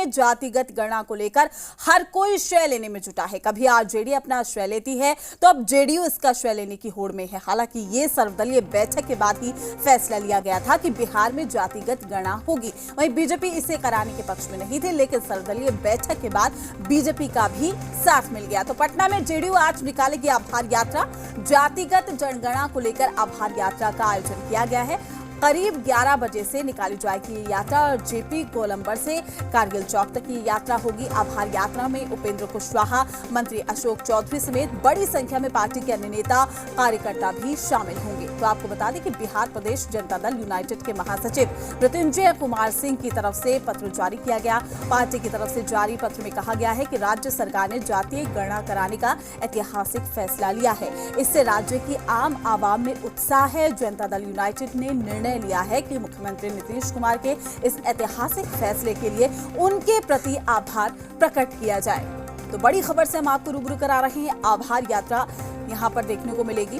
में जातिगत गणना को लेकर हर कोई श्रेय लेने में जुटा है। कभी आरजेडी अपना श्रेय लेती है तो अब जेडीयू इसका श्रेय लेने की होड़ में है। हालांकि ये सर्वदलीय बैठक के बाद ही फैसला लिया गया था कि बिहार में जातिगत गणना होगी। वहीं बीजेपी इसे कराने के पक्ष में नहीं थे, लेकिन सर्वदलीय बैठक के बाद बीजेपी का भी साथ मिल गया। तो पटना में जेडीयू आज निकालेगी आभार यात्रा। जातिगत जनगणना को लेकर आभार यात्रा का आयोजन किया गया है। करीब 11 बजे से निकाली जाएगी ये यात्रा और जेपी गोलंबर से कारगिल चौक तक की यात्रा होगी। आभार यात्रा में उपेंद्र कुशवाहा, मंत्री अशोक चौधरी समेत बड़ी संख्या में पार्टी के अन्य नेता कार्यकर्ता भी शामिल होंगे। तो आपको बता दें कि बिहार प्रदेश जनता दल यूनाइटेड के महासचिव मृत्युंजय कुमार सिंह की तरफ से पत्र जारी किया गया। पार्टी की तरफ से जारी पत्र में कहा गया है कि राज्य सरकार ने जातीय गणना कराने का ऐतिहासिक फैसला लिया है। इससे राज्य की आम आवाम में उत्साह है। जनता दल यूनाइटेड ने निर्णय लिया है कि मुख्यमंत्री नीतीश कुमार के इस ऐतिहासिक फैसले के लिए उनके प्रति आभार प्रकट किया जाए। तो बड़ी खबर से हम आपको रूबरू करा रहे हैं। आभार यात्रा यहां पर देखने को मिलेगी।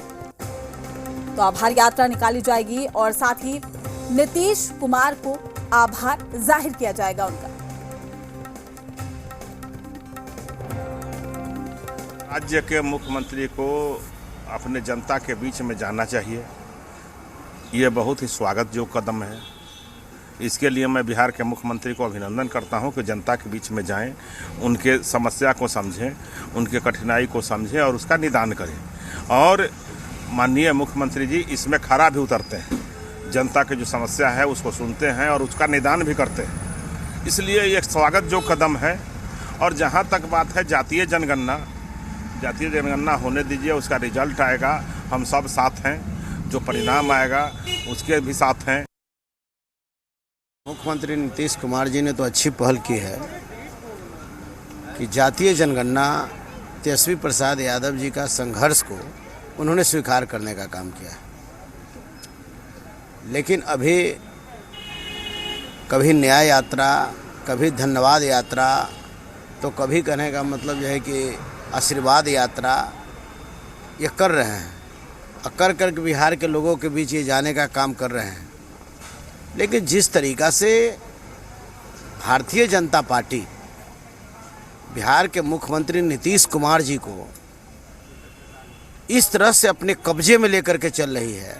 तो आभार यात्रा निकाली जाएगी और साथ ही नीतीश कुमार को आभार जाहिर किया जाएगा उनका। राज्य के मुख्यमंत्री को अपने जनता के बीच में जाना चाहिए। ये बहुत ही स्वागत योग्य कदम है। इसके लिए मैं बिहार के मुख्यमंत्री को अभिनंदन करता हूं कि जनता के बीच में जाएं, उनके समस्या को समझें, उनके कठिनाई को समझें और उसका निदान करें। और माननीय मुख्यमंत्री जी इसमें खरा भी उतरते हैं, जनता की जो समस्या है उसको सुनते हैं और उसका निदान भी करते हैं। इसलिए ये एक स्वागत योग्य कदम है। और जहाँ तक बात है जातीय जनगणना होने दीजिए, उसका रिजल्ट आएगा, हम सब साथ हैं। जो परिणाम आएगा उसके भी साथ हैं। मुख्यमंत्री नीतीश कुमार जी ने तो अच्छी पहल की है कि जातीय जनगणना तेजस्वी प्रसाद यादव जी का संघर्ष को उन्होंने स्वीकार करने का काम किया है। लेकिन अभी कभी न्याय यात्रा, कभी धन्यवाद यात्रा, तो कभी कहने का मतलब यह है कि आशीर्वाद यात्रा ये कर रहे हैं। कर करके बिहार के लोगों के बीच ये जाने का काम कर रहे हैं। लेकिन जिस तरीक़ा से भारतीय जनता पार्टी बिहार के मुख्यमंत्री नीतीश कुमार जी को इस तरह से अपने कब्जे में लेकर के चल रही है,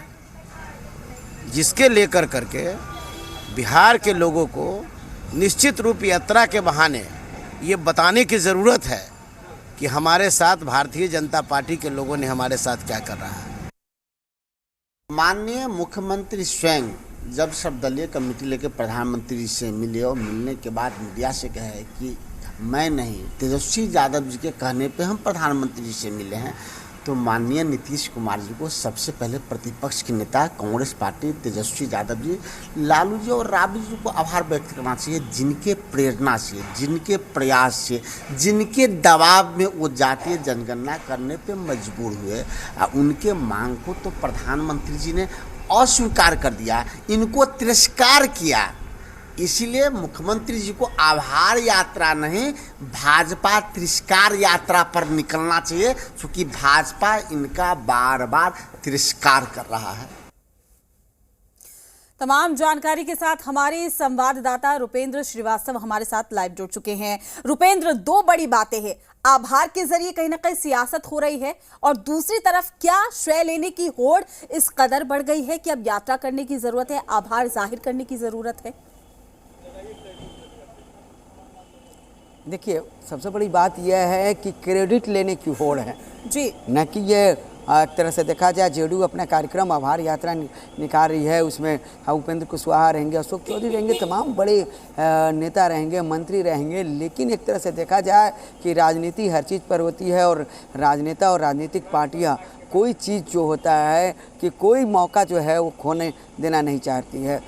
जिसके लेकर करके बिहार के लोगों को निश्चित रूप यात्रा के बहाने ये बताने की ज़रूरत है कि हमारे साथ भारतीय जनता पार्टी के लोगों ने हमारे साथ क्या कर रहा है। माननीय मुख्यमंत्री स्वयं जब सर्वदलीय कमेटी लेकर प्रधानमंत्री से मिले और मिलने के बाद मीडिया से कहे कि मैं नहीं, तेजस्वी यादव जी के कहने पे हम प्रधानमंत्री जी से मिले हैं, तो माननीय नीतीश कुमार जी को सबसे पहले प्रतिपक्ष के नेता कांग्रेस पार्टी तेजस्वी यादव जी, लालू जी और राबड़ी जी को आभार व्यक्त करना चाहिए, जिनके प्रेरणा से, जिनके प्रयास से, जिनके दबाव में वो जातीय जनगणना करने पे मजबूर हुए। उनके मांग को तो प्रधानमंत्री जी ने अस्वीकार कर दिया, इनको तिरस्कार किया। इसीलिए मुख्यमंत्री जी को आभार यात्रा नहीं, भाजपा तिरस्कार यात्रा पर निकलना चाहिए, क्योंकि भाजपा इनका बार बार तिरस्कार कर रहा है। तमाम जानकारी के साथ हमारे संवाददाता रुपेंद्र श्रीवास्तव हमारे साथ लाइव जुड़ चुके हैं। रुपेंद्र, दो बड़ी बातें हैं। आभार के जरिए कहीं ना कहीं सियासत हो रही है और दूसरी तरफ क्या श्रेय लेने की होड़ इस कदर बढ़ गई है कि अब यात्रा करने की जरूरत है, आभार जाहिर करने की जरूरत है। देखिए, सबसे बड़ी बात यह है कि क्रेडिट लेने की होड़ है जी, न कि ये एक तरह से देखा जाए जेडीयू अपना कार्यक्रम आभार यात्रा निकाल रही है। उसमें उपेंद्र कुशवाहा रहेंगे, अशोक चौधरी रहेंगे, तमाम बड़े नेता रहेंगे, मंत्री रहेंगे। लेकिन एक तरह से देखा जाए कि राजनीति हर चीज़ पर होती है और राजनेता और राजनीतिक पार्टियाँ कोई चीज़ जो होता है कि कोई मौका जो है वो खोने देना नहीं चाहती है।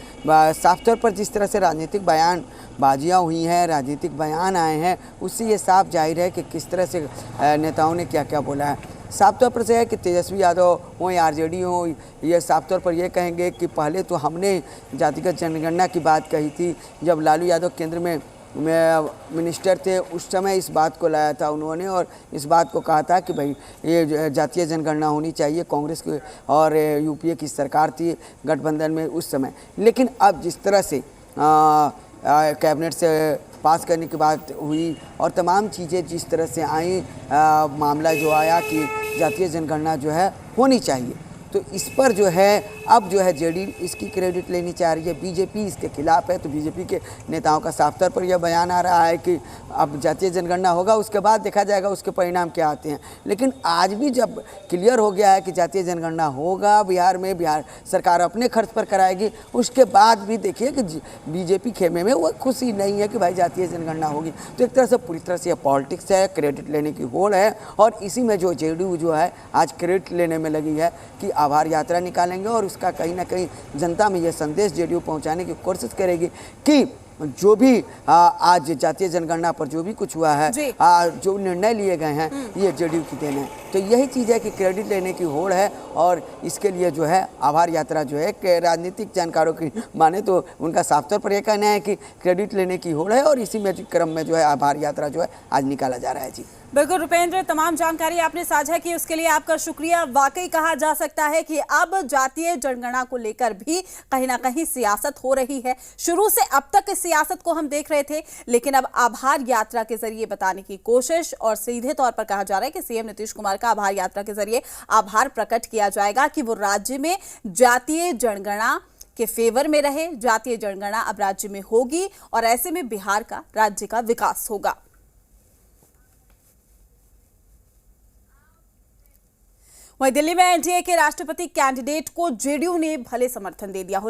साफ तौर पर जिस तरह से राजनीतिक बयानबाजियाँ हुई हैं, राजनीतिक बयान आए हैं, उससे ये साफ जाहिर है कि किस तरह से नेताओं ने क्या क्या बोला है। साफ तौर पर से है कि तेजस्वी यादव हो या आरजेडी हो, ये साफ तौर पर ये कहेंगे कि पहले तो हमने जातिगत जनगणना की बात कही थी जब लालू यादव केंद्र में मिनिस्टर थे, उस समय इस बात को लाया था उन्होंने और इस बात को कहा था कि भाई ये जातीय जनगणना होनी चाहिए। कांग्रेस की और यूपीए की सरकार थी गठबंधन में उस समय। लेकिन अब जिस तरह से कैबिनेट से पास करने की बात हुई और तमाम चीज़ें जिस तरह से आई, मामला जो आया कि जातीय जनगणना जो है होनी चाहिए, तो इस पर जो है अब जो है जेडीयू इसकी क्रेडिट लेनी चाह रही है, बीजेपी इसके खिलाफ है। तो बीजेपी के नेताओं का साफ तौर पर यह बयान आ रहा है कि अब जातीय जनगणना होगा, उसके बाद देखा जाएगा उसके परिणाम क्या आते हैं। लेकिन आज भी जब क्लियर हो गया है कि जातीय जनगणना होगा बिहार में, बिहार सरकार अपने खर्च पर कराएगी, उसके बाद भी देखिए कि बीजेपी खेमे में वो खुशी नहीं है कि भाई जातीय जनगणना होगी। तो एक तरह से पूरी तरह से पॉलिटिक्स है, क्रेडिट लेने की होड़ है, और इसी में जो जेडीयू जो है आज क्रेडिट लेने में लगी है कि आभार यात्रा निकालेंगे और उसका कहीं ना कहीं जनता में यह संदेश जेडीयू पहुंचाने की कोशिश करेगी कि जो भी आज जातीय जनगणना पर जो भी कुछ हुआ है, जो निर्णय लिए गए हैं, ये जेडीयू की देन है। तो यही चीज़ है कि क्रेडिट लेने की होड़ है, और इसके लिए जो है आभार यात्रा जो है कि राजनीतिक जानकारों की माने तो उनका साफ तौर पर यह कहना है कि क्रेडिट लेने की होड़ है, और इसी में क्रम में जो है आभार यात्रा जो है आज निकाला जा रहा है। जी बिल्कुल रुपेंद्र, तमाम जानकारी आपने साझा की उसके लिए आपका शुक्रिया। वाकई कहा जा सकता है कि अब जातीय जनगणना को लेकर भी कहीं ना कहीं सियासत हो रही है। शुरू से अब तक इस सियासत को हम देख रहे थे, लेकिन अब आभार यात्रा के जरिए बताने की कोशिश, और सीधे तौर पर कहा जा रहा है कि सीएम नीतीश कुमार का आभार यात्रा के जरिए आभार प्रकट किया जाएगा कि वो राज्य में जातीय जनगणना के फेवर में रहे। जातीय जनगणना अब राज्य में होगी और ऐसे में बिहार का, राज्य का विकास होगा। वहीं दिल्ली में एनडीए के राष्ट्रपति कैंडिडेट को जेडीयू ने भले समर्थन दे दिया हो,